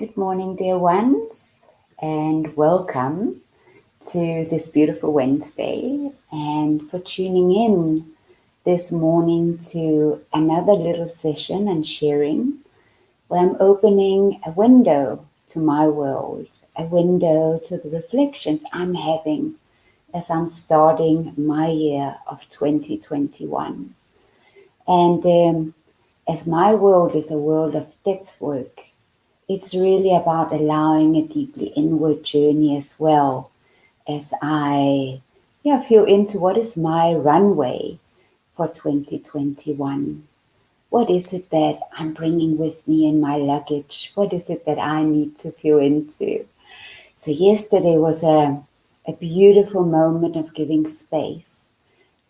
Good morning, dear ones, and welcome to this beautiful Wednesday, and for tuning in this morning to another little session and sharing where I'm opening a window to my world, a window to the reflections I'm having as I'm starting my year of 2021. And as my world is a world of depth work, it's really about allowing a deeply inward journey as well as I feel into what is my runway for 2021. What is it that I'm bringing with me in my luggage? What is it that I need to feel into? So yesterday was a beautiful moment of giving space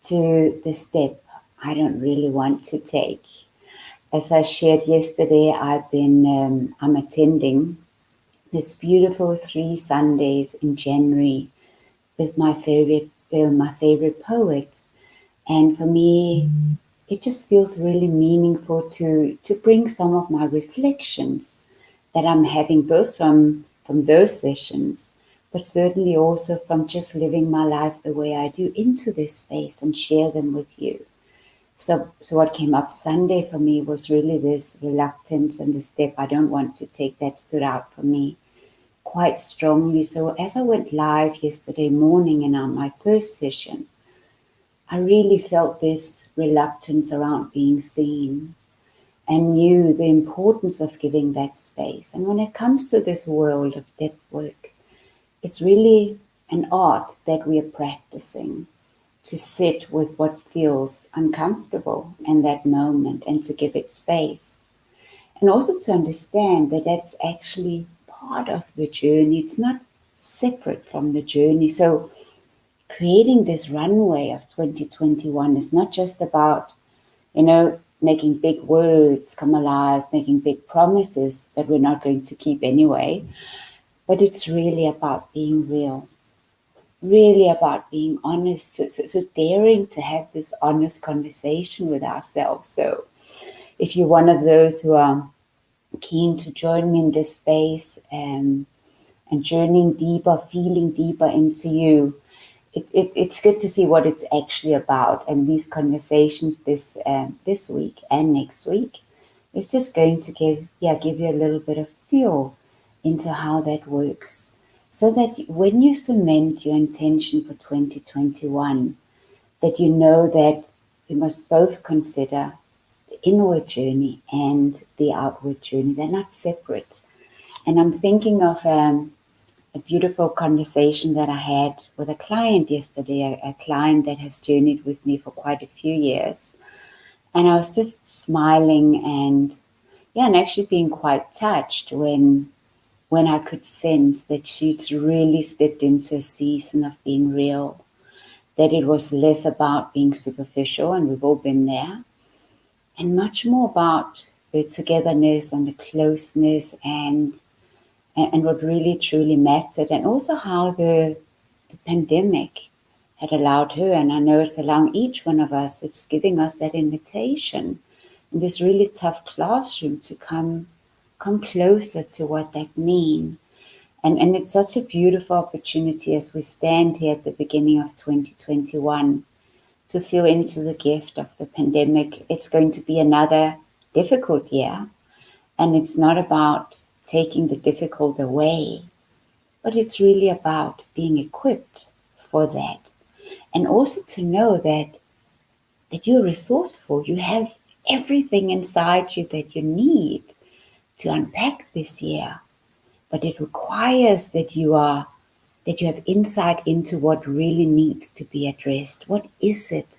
to the step I don't really want to take. As I shared yesterday, I'm attending this beautiful 3 Sundays in January with my favorite poet, and for me, it just feels really meaningful to bring some of my reflections that I'm having both from those sessions, but certainly also from just living my life the way I do into this space and share them with you. So what came up Sunday for me was really this reluctance and the step I don't want to take that stood out for me quite strongly. So as I went live yesterday morning in my first session, I really felt this reluctance around being seen and knew the importance of giving that space. And when it comes to this world of depth work, it's really an art that we are practicing to sit with what feels uncomfortable in that moment and to give it space. And also to understand that that's actually part of the journey. It's not separate from the journey. So creating this runway of 2021 is not just about, making big words come alive, making big promises that we're not going to keep anyway, but it's really about being real, really about being honest, so daring to have this honest conversation with ourselves. So if you're one of those who are keen to join me in this space and journeying deeper, feeling deeper into you, it's good to see what it's actually about. And these conversations this week and next week is just going to give you a little bit of feel into how that works, so that when you cement your intention for 2021, that you know that you must both consider the inward journey and the outward journey. They're not separate. And I'm thinking of a beautiful conversation that I had with a client yesterday, a client that has journeyed with me for quite a few years. And I was just smiling and actually being quite touched when I could sense that she'd really stepped into a season of being real, that it was less about being superficial, and we've all been there, and much more about the togetherness and the closeness and what really truly mattered, and also how the pandemic had allowed her, and I know it's allowing each one of us, it's giving us that invitation in this really tough classroom to come closer to what that means. And it's such a beautiful opportunity as we stand here at the beginning of 2021 to feel into the gift of the pandemic. It's going to be another difficult year, and it's not about taking the difficult away, but it's really about being equipped for that. And also to know that you're resourceful, you have everything inside you that you need to unpack this year. But it requires that you have insight into what really needs to be addressed. What is it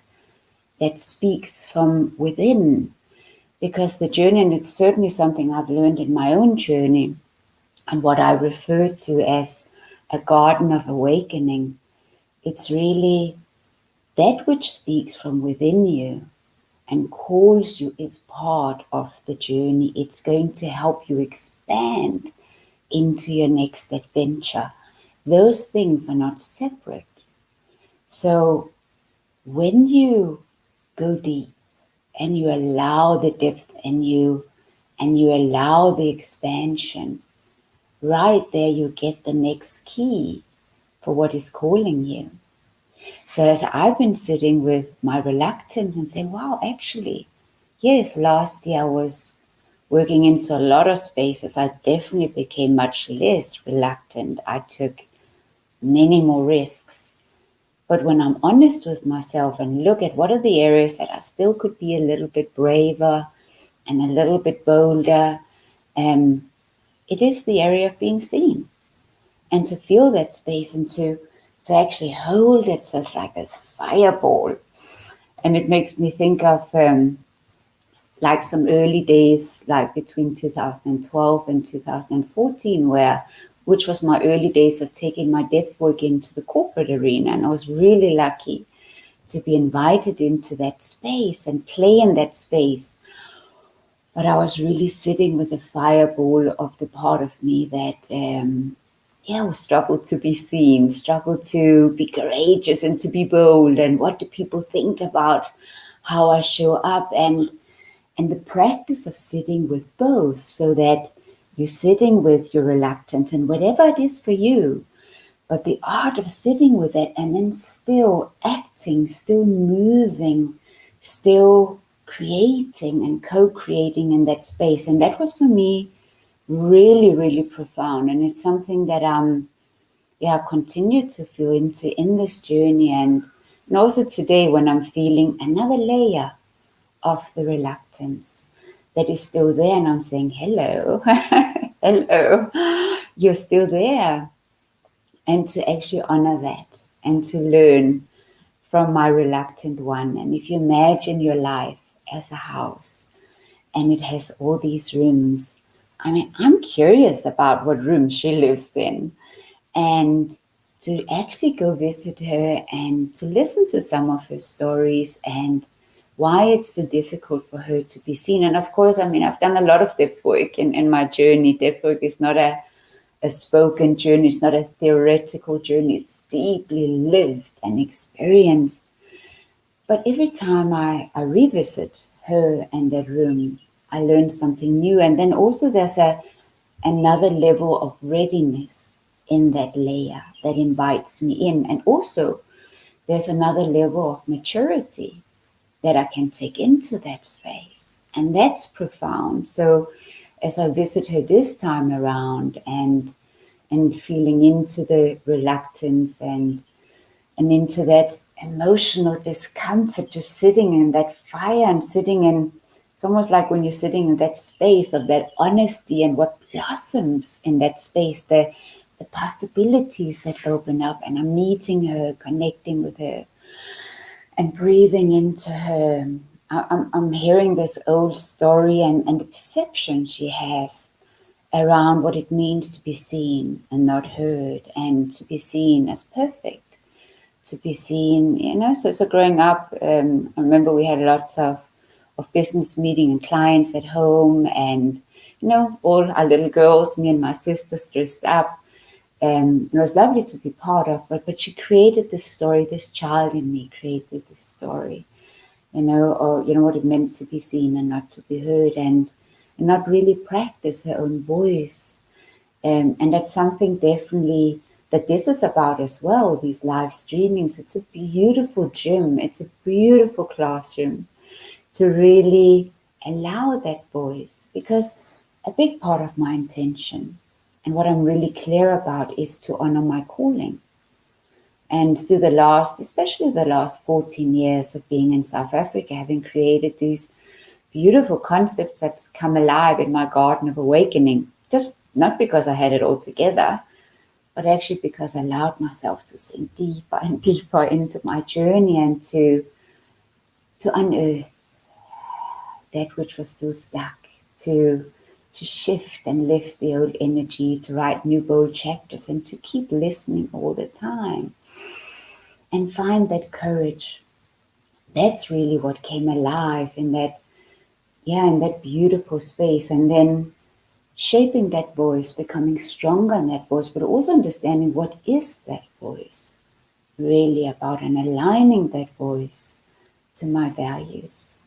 that speaks from within? Because the journey, and it's certainly something I've learned in my own journey, and what I refer to as a garden of awakening, it's really that which speaks from within you and calls you is part of the journey. It's going to help you expand into your next adventure. Those things are not separate. So when you go deep and you allow the depth in you and you allow the expansion, right there you get the next key for what is calling you. So as I've been sitting with my reluctance and saying, wow, actually, yes, last year I was working into a lot of spaces. I definitely became much less reluctant. I took many more risks. But when I'm honest with myself and look at what are the areas that I still could be a little bit braver and a little bit bolder, it is the area of being seen. And to feel that space and to actually hold it as like this fireball. And it makes me think of like some early days, like between 2012 and 2014, which was my early days of taking my depth work into the corporate arena. And I was really lucky to be invited into that space and play in that space. But I was really sitting with a fireball of the part of me that, struggled to be seen, struggled to be courageous and to be bold. And what do people think about how I show up? And the practice of sitting with both, so that you're sitting with your reluctance and whatever it is for you, but the art of sitting with it and then still acting, still moving, still creating and co-creating in that space. And that was for me really, really profound. And it's something that I continue to feel into in this journey. And also today when I'm feeling another layer of the reluctance that is still there, and I'm saying, hello, hello, you're still there. And to actually honor that and to learn from my reluctant one. And if you imagine your life as a house and it has all these rooms, I mean, I'm curious about what room she lives in, and to actually go visit her and to listen to some of her stories and why it's so difficult for her to be seen. And of course, I mean, I've done a lot of depth work in my journey. Depth work is not a spoken journey, it's not a theoretical journey, it's deeply lived and experienced. But every time I revisit her and that room, I learn something new. And then also there's another level of readiness in that layer that invites me in. And also there's another level of maturity that I can take into that space. And that's profound. So as I visit her this time around and feeling into the reluctance and into that emotional discomfort, just sitting in that fire and sitting in, it's almost like when you're sitting in that space of that honesty and what blossoms in that space, the possibilities that open up, and I'm meeting her, connecting with her, and breathing into her. I'm hearing this old story and the perception she has around what it means to be seen and not heard, and to be seen as perfect, to be seen, so growing up, I remember we had lots of business meeting and clients at home, and, all our little girls, me and my sisters dressed up. And it was lovely to be part of, but she created this story, this child in me created this story, or, what it meant to be seen and not to be heard, and not really practice her own voice. And that's something definitely that this is about as well, these live streamings. It's a beautiful gym. It's a beautiful classroom to really allow that voice, because a big part of my intention and what I'm really clear about is to honor my calling. And through especially the last 14 years of being in South Africa, having created these beautiful concepts that's come alive in my garden of awakening, just not because I had it all together, but actually because I allowed myself to sink deeper and deeper into my journey and to unearth that which was still stuck, to shift and lift the old energy, to write new bold chapters, and to keep listening all the time and find that courage. That's really what came alive in that beautiful space. And then shaping that voice, becoming stronger in that voice, but also understanding what is that voice really about, and aligning that voice to my values.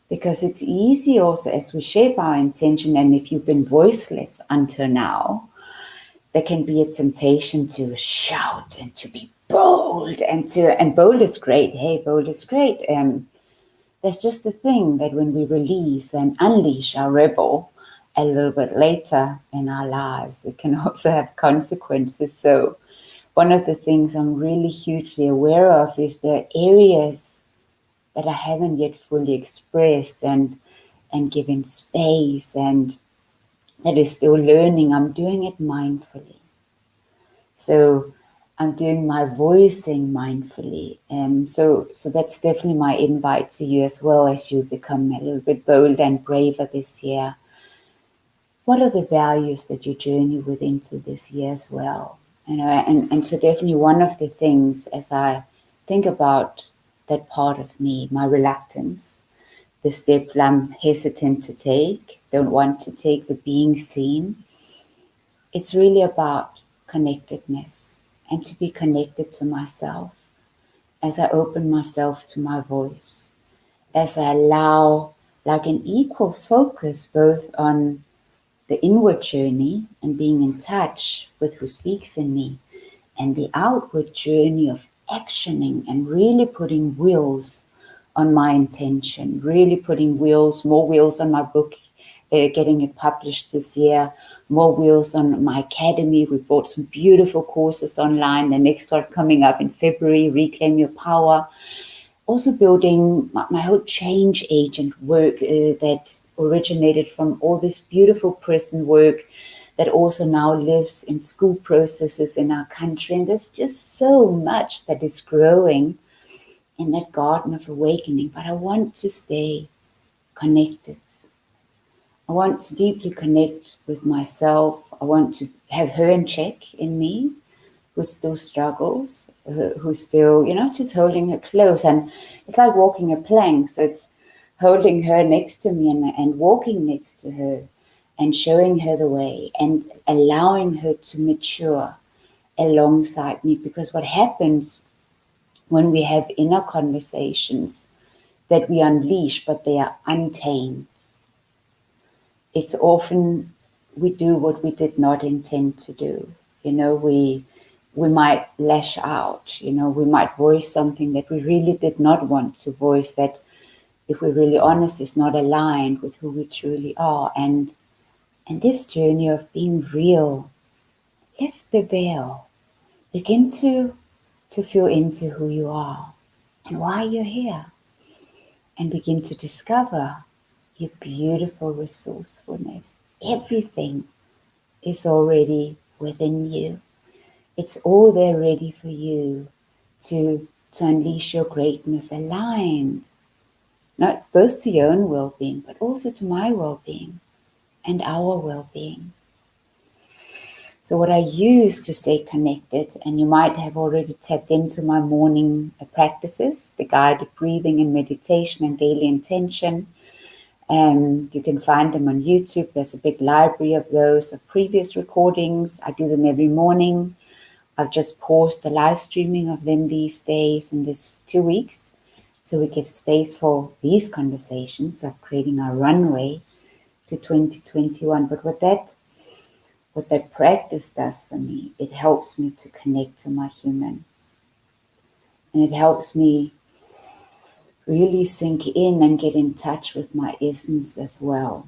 Because it's easy also as we shape our intention, and if you've been voiceless until now, there can be a temptation to shout and to be bold and bold is great. Hey, bold is great. There's just the thing that when we release and unleash our rebel a little bit later in our lives, it can also have consequences. So one of the things I'm really hugely aware of is the areas that I haven't yet fully expressed and given space, and that is still learning. I'm doing it mindfully. So I'm doing my voicing mindfully. So that's definitely my invite to you as well, as you become a little bit bolder and braver this year. What are the values that you journey with into this year as well? And so definitely one of the things as I think about that part of me, my reluctance, the step I'm hesitant to take, don't want to take, the being seen, it's really about connectedness and to be connected to myself as I open myself to my voice, as I allow like an equal focus both on the inward journey and being in touch with who speaks in me, and the outward journey of actioning and really putting wheels on my intention, really putting more wheels on my book, getting it published this year, more wheels on my academy. We bought some beautiful courses online. The next one coming up in February, Reclaim Your Power. Also building my whole change agent work that originated from all this beautiful prison work that also now lives in school processes in our country. And there's just so much that is growing in that garden of awakening. But I want to stay connected. I want to deeply connect with myself. I want to have her in check in me, who still struggles, who's still, just holding her close. And it's like walking a plank. So it's holding her next to me and walking next to her and showing her the way and allowing her to mature alongside me. Because what happens when we have inner conversations that we unleash, but they are untamed, it's often we do what we did not intend to do. We might lash out, we might voice something that we really did not want to voice, that if we're really honest is not aligned with who we truly are. And this journey of being real, lift the veil, begin to feel into who you are and why you're here, and begin to discover your beautiful resourcefulness. Everything is already within you. It's all there ready for you to unleash your greatness, aligned, not both to your own well-being, but also to my well-being and our well-being. So what I use to stay connected, and you might have already tapped into my morning practices, the guided breathing and meditation and daily intention. You can find them on YouTube. There's a big library of those, of previous recordings. I do them every morning. I've just paused the live streaming of them these days in this 2 weeks. So we give space for these conversations of creating our runway to 2021. But what that practice does for me, it helps me to connect to my human. And it helps me really sink in and get in touch with my essence as well.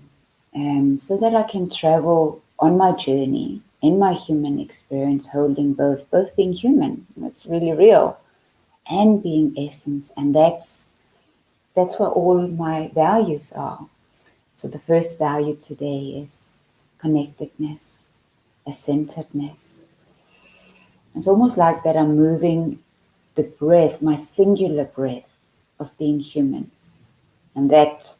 So that I can travel on my journey in my human experience, holding both being human, that's really real, and being essence. And that's where all my values are. So the first value today is connectedness, a centeredness. It's almost like that I'm moving the breath, my singular breath of being human. And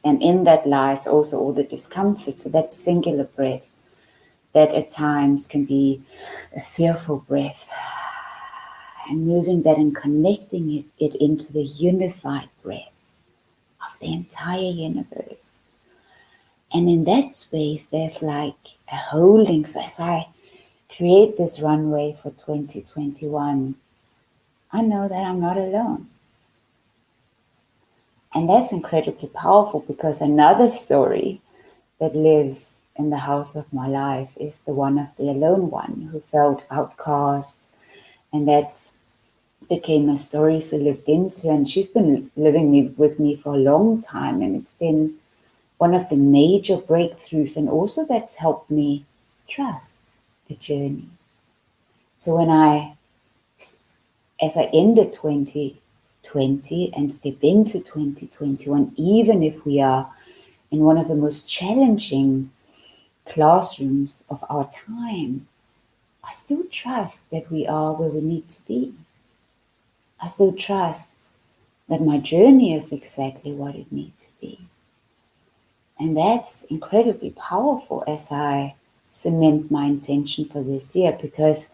in that lies also all the discomfort. So that singular breath, that at times can be a fearful breath, and moving that and connecting it into the unified breath of the entire universe. And in that space, there's like a holding. So as I create this runway for 2021, I know that I'm not alone. And that's incredibly powerful, because another story that lives in the house of my life is the one of the alone one who felt outcast, and that's became a story she lived into, and she's been living with me for a long time, and it's been one of the major breakthroughs, and also that's helped me trust the journey. So as I ended 2020 and step into 2021, even if we are in one of the most challenging classrooms of our time, I still trust that we are where we need to be. I still trust that my journey is exactly what it needs to be. And that's incredibly powerful as I cement my intention for this year, because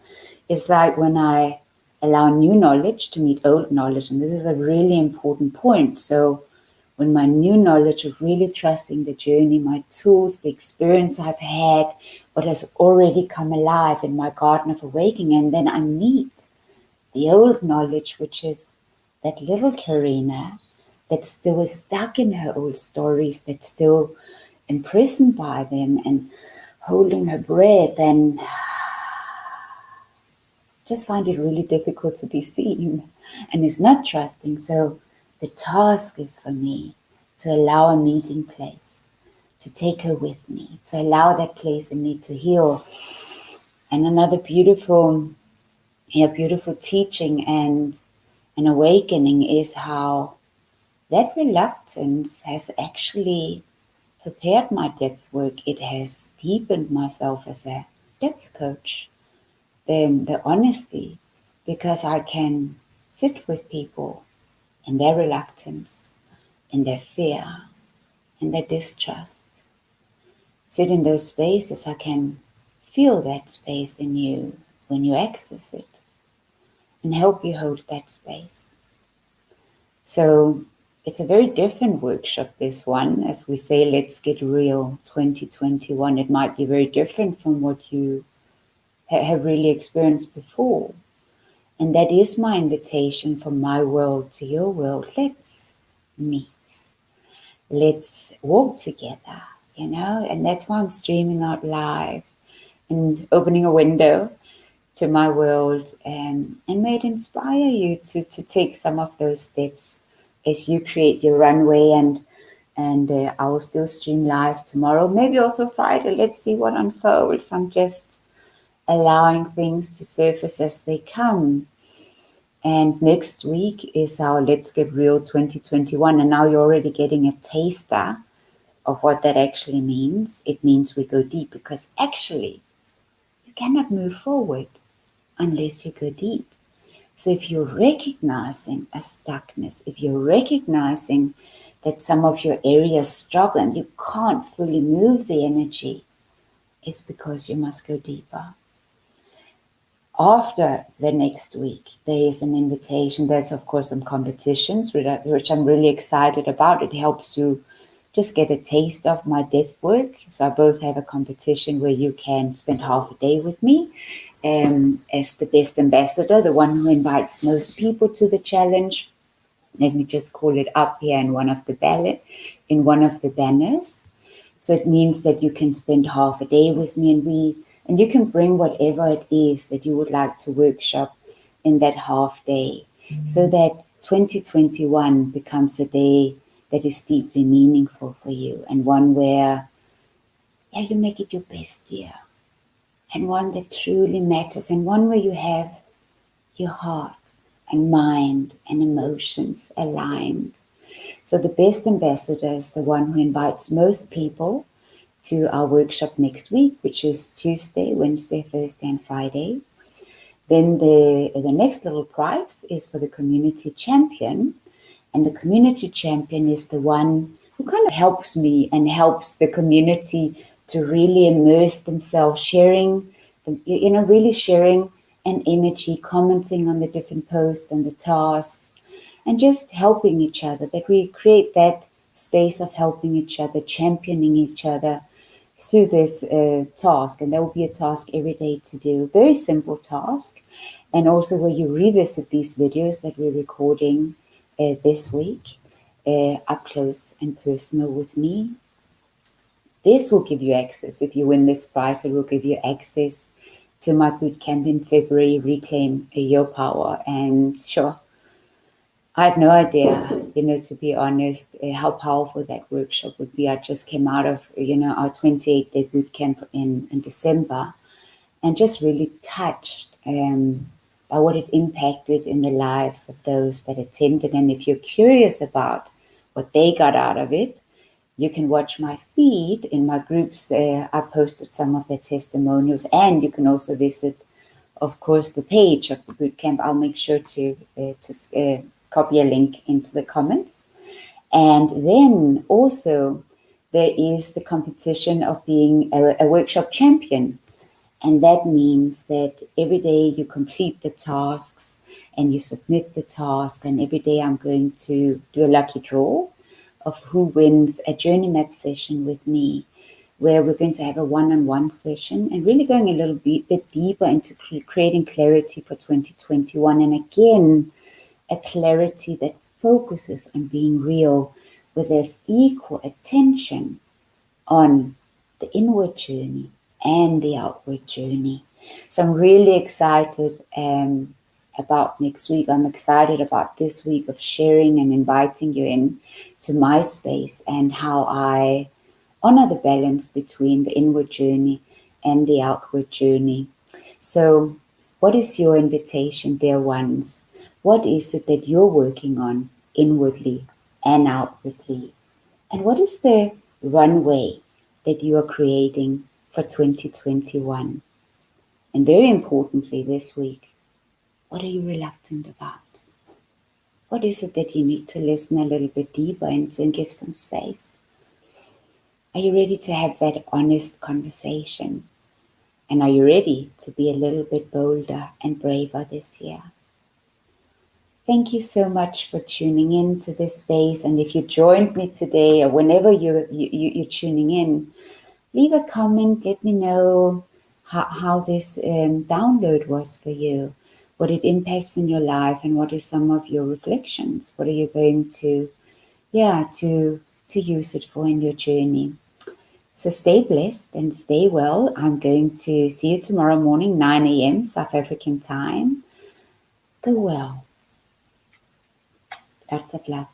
it's like when I allow new knowledge to meet old knowledge, and this is a really important point. So when my new knowledge of really trusting the journey, my tools, the experience I've had, what has already come alive in my garden of awakening, and then I meet the old knowledge, which is that little Karina that still is stuck in her old stories, that's still imprisoned by them and holding her breath and just find it really difficult to be seen and is not trusting. So the task is for me to allow a meeting place, to take her with me, to allow that place in me to heal. And another beautiful teaching and an awakening is how that reluctance has actually prepared my depth work. It has deepened myself as a depth coach. The honesty, because I can sit with people in their reluctance, in their fear, in their distrust. Sit in those spaces. I can feel that space in you when you access it and help you hold that space. So it's a very different workshop, this one. As we say, let's get real 2021. It might be very different from what you have really experienced before. And that is my invitation from my world to your world. Let's meet. Let's walk together, and that's why I'm streaming out live and opening a window to my world, and may it inspire you to take some of those steps as you create your runway. And I will still stream live tomorrow, maybe also Friday. Let's see what unfolds. I'm just allowing things to surface as they come. And next week is our Let's Get Real 2021. And now you're already getting a taster of what that actually means. It means we go deep, because actually you cannot move forward unless you go deep. So if you're recognizing a stuckness, if you're recognizing that some of your areas struggle and you can't fully move the energy, it's because you must go deeper. After the next week, there is an invitation. There's, of course, some competitions, which I'm really excited about. It helps you just get a taste of my depth work. So I both have a competition where you can spend half a day with me as the best ambassador, the one who invites most people to the challenge. Let me just call it up here in one of the banners. So it means that you can spend half a day with me, and you can bring whatever it is that you would like to workshop in that half day, so that 2021 becomes a day that is deeply meaningful for you, and one where you make it your best year, and one that truly matters, and one where you have your heart and mind and emotions aligned. So the best ambassador is the one who invites most people to our workshop next week, which is Tuesday, Wednesday, Thursday, and Friday. Then the next little prize is for the community champion. And the community champion is the one who kind of helps me and helps the community to really immerse themselves, really sharing an energy, commenting on the different posts and the tasks, and just helping each other, that we create that space of helping each other, championing each other through this task. And there will be a task every day to do, very simple task, and also where you revisit these videos that we're recording this week, up close and personal with me. This will give you access. If you win this prize, it will give you access to my bootcamp in February, Reclaim Your Power. And sure, I had no idea, to be honest, how powerful that workshop would be. I just came out of, our 28-day bootcamp in December, and just really touched by what it impacted in the lives of those that attended. And if you're curious about what they got out of it, you can watch my feed in my groups. I posted some of their testimonials, and you can also visit, of course, the page of the bootcamp. I'll make sure to copy a link into the comments. And then also there is the competition of being a workshop champion. And that means that every day you complete the tasks and you submit the task. And every day I'm going to do a lucky draw of who wins a journey map session with me, where we're going to have a one-on-one session and really going a little bit deeper into creating clarity for 2021. And again, a clarity that focuses on being real, where there's equal attention on the inward journey and the outward journey. So I'm really excited about next week. I'm excited about this week of sharing and inviting you in to my space and how I honor the balance between the inward journey and the outward journey. So what is your invitation, dear ones? What is it that you're working on inwardly and outwardly? And what is the runway that you are creating for 2021? And very importantly this week, what are you reluctant about? What is it that you need to listen a little bit deeper into and give some space? Are you ready to have that honest conversation? And are you ready to be a little bit bolder and braver this year? Thank you so much for tuning in to this space. And if you joined me today or whenever you're tuning in, leave a comment. Let me know how this download was for you, what it impacts in your life, and what is some of your reflections. What are you going to use it for in your journey? So stay blessed and stay well. I'm going to see you tomorrow morning, 9 a.m. South African time. Go well. Lots of love.